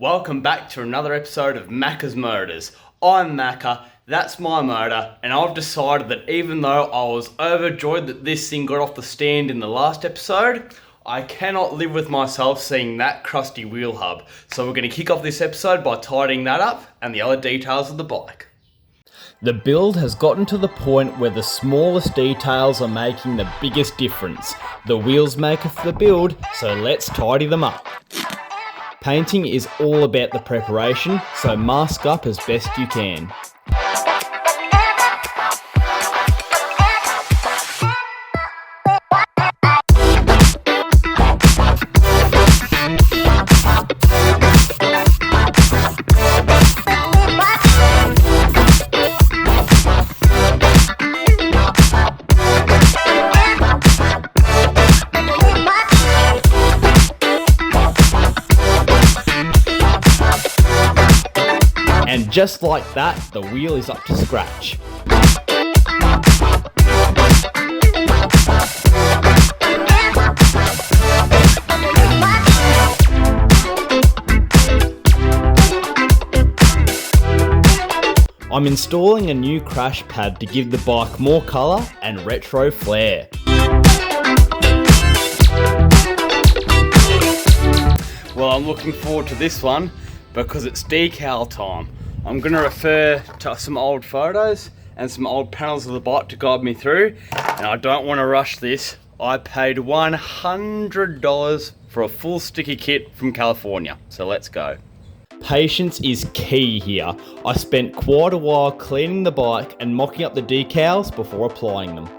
Welcome back to another episode of Macca's Motors. I'm Macca, that's my motor, and I've decided that even though I was overjoyed that this thing got off the stand in the last episode, I cannot live with myself seeing that crusty wheel hub. So we're going to kick off this episode by tidying that up and the other details of the bike. The build has gotten to the point where the smallest details are making the biggest difference. The wheels maketh the build, so let's tidy them up. Painting is all about the preparation, so mask up as best you can. And just like that, the wheel is up to scratch. I'm installing a new crash pad to give the bike more colour and retro flair. Well, I'm looking forward to this one because it's decal time. I'm going to refer to some old photos and some old panels of the bike to guide me through, and I don't want to rush this. I paid $100 for a full sticky kit from California, so let's go. Patience is key here. I spent quite a while cleaning the bike and mocking up the decals before applying them.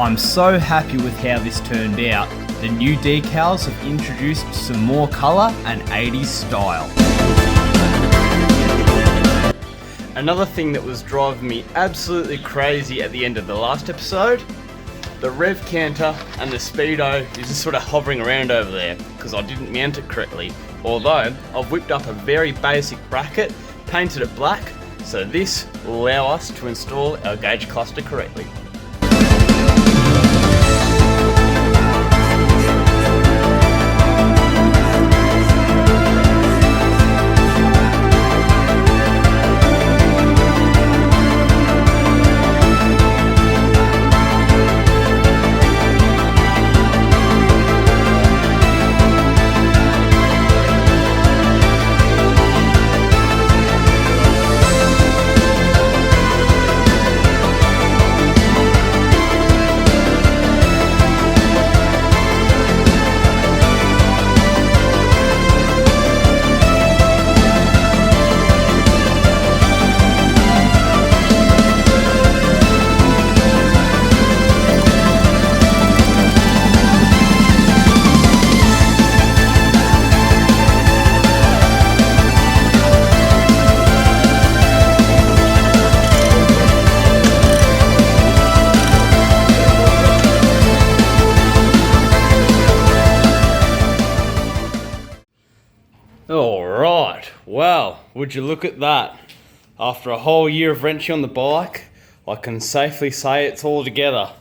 I'm so happy with how this turned out. The new decals have introduced some more colour and 80s style. Another thing that was driving me absolutely crazy at the end of the last episode, the rev canter and the speedo is just sort of hovering around over there because I didn't mount it correctly. Although I've whipped up a very basic bracket, painted it black, so this will allow us to install our gauge cluster correctly. Would you look at that? After a whole year of wrenching on the bike, I can safely say it's all together.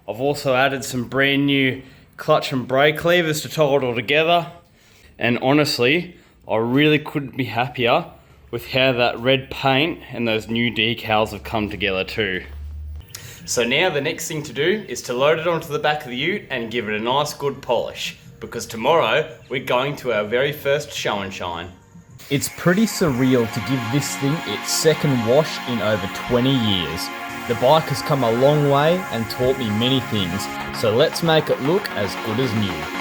I've also added some brand new clutch and brake levers to tie it all together. And honestly, I really couldn't be happier with how that red paint and those new decals have come together too. So now the next thing to do is to load it onto the back of the ute and give it a nice good polish, because tomorrow we're going to our very first show and shine. It's pretty surreal to give this thing its second wash in over 20 years. The bike has come a long way and taught me many things, so let's make it look as good as new.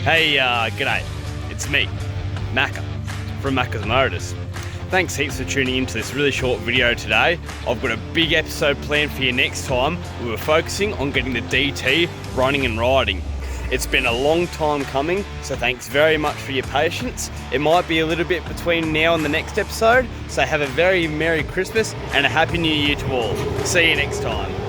Hey, g'day. It's me, Macca, from Macca's Motors. Thanks heaps for tuning into this really short video today. I've got a big episode planned for you next time. We were focusing on getting the DT running and riding. It's been a long time coming, so thanks very much for your patience. It might be a little bit between now and the next episode, so have a very Merry Christmas and a Happy New Year to all. See you next time.